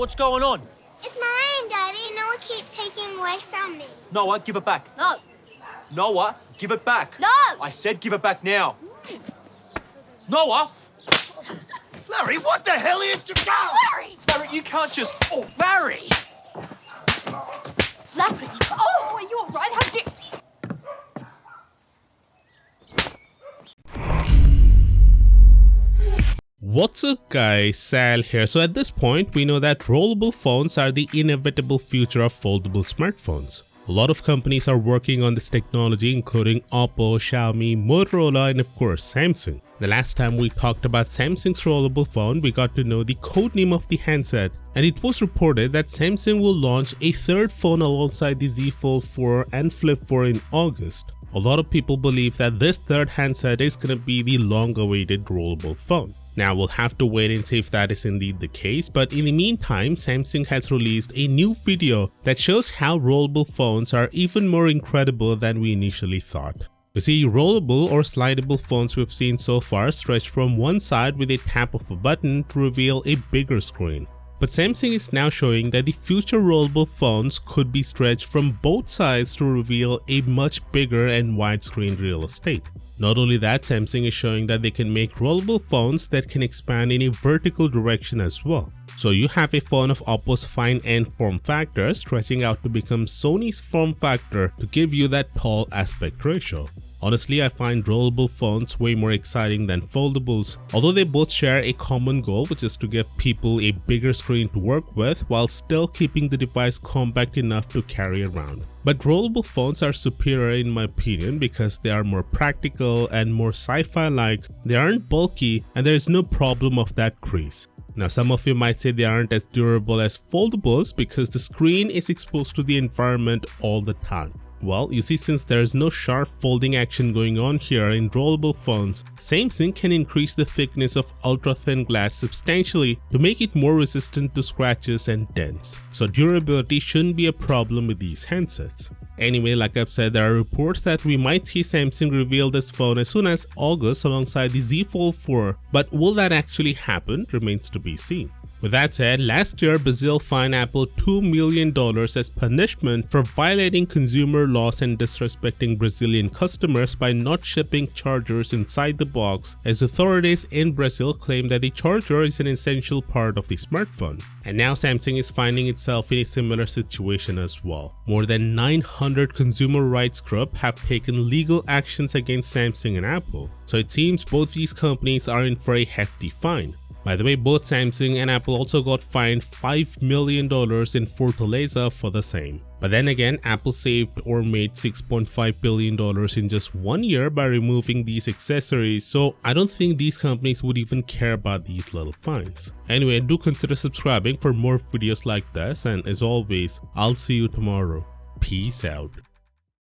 what's going on? It's mine, Daddy. Noah keeps taking away from me. Noah, give it back. No. Noah, give it back. No. I said give it back now. Noah! Larry, what the hell are you doing? Larry! Larry, you can't just... Oh, Larry! Larry! Oh, are you all right? How did... What's up guys, Sal here. So at this point we know that rollable phones are the inevitable future of foldable smartphones. A lot of companies are working on this technology, including Oppo, Xiaomi, Motorola, and of course Samsung. The last time we talked about Samsung's rollable phone, we got to know the codename of the handset, and it was reported that Samsung will launch a third phone alongside the Z Fold 4 and Flip 4 in August. A lot of people believe that this third handset is going to be the long-awaited rollable phone. Now we'll have to wait and see if that is indeed the case, but in the meantime Samsung has released a new video that shows how rollable phones are even more incredible than we initially thought. You see, rollable or slidable phones we've seen so far stretch from one side with a tap of a button to reveal a bigger screen. But Samsung is now showing that the future rollable phones could be stretched from both sides to reveal a much bigger and widescreen real estate. Not only that, Samsung is showing that they can make rollable phones that can expand in a vertical direction as well. So you have a phone of Oppo's fine-end form factor stretching out to become Sony's form factor to give you that tall aspect ratio. Honestly, I find rollable phones way more exciting than foldables, although they both share a common goal, which is to give people a bigger screen to work with while still keeping the device compact enough to carry around. But rollable phones are superior in my opinion because they are more practical and more sci-fi like, they aren't bulky, and there is no problem of that crease. Now some of you might say they aren't as durable as foldables because the screen is exposed to the environment all the time. Well, you see, since there is no sharp folding action going on here in rollable phones, Samsung can increase the thickness of ultra-thin glass substantially to make it more resistant to scratches and dents. So durability shouldn't be a problem with these handsets. Anyway, like I've said, there are reports that we might see Samsung reveal this phone as soon as August alongside the Z Fold 4, but will that actually happen remains to be seen. With that said, last year Brazil fined Apple $2 million as punishment for violating consumer laws and disrespecting Brazilian customers by not shipping chargers inside the box, as authorities in Brazil claim that the charger is an essential part of the smartphone. And now Samsung is finding itself in a similar situation as well. More than 900 consumer rights groups have taken legal actions against Samsung and Apple, so it seems both these companies are in for a hefty fine. By the way, both Samsung and Apple also got fined $5 million in Fortaleza for the same. But then again, Apple saved or made $6.5 billion in just 1 year by removing these accessories, so I don't think these companies would even care about these little fines. Anyway, do consider subscribing for more videos like this, and as always, I'll see you tomorrow. Peace out.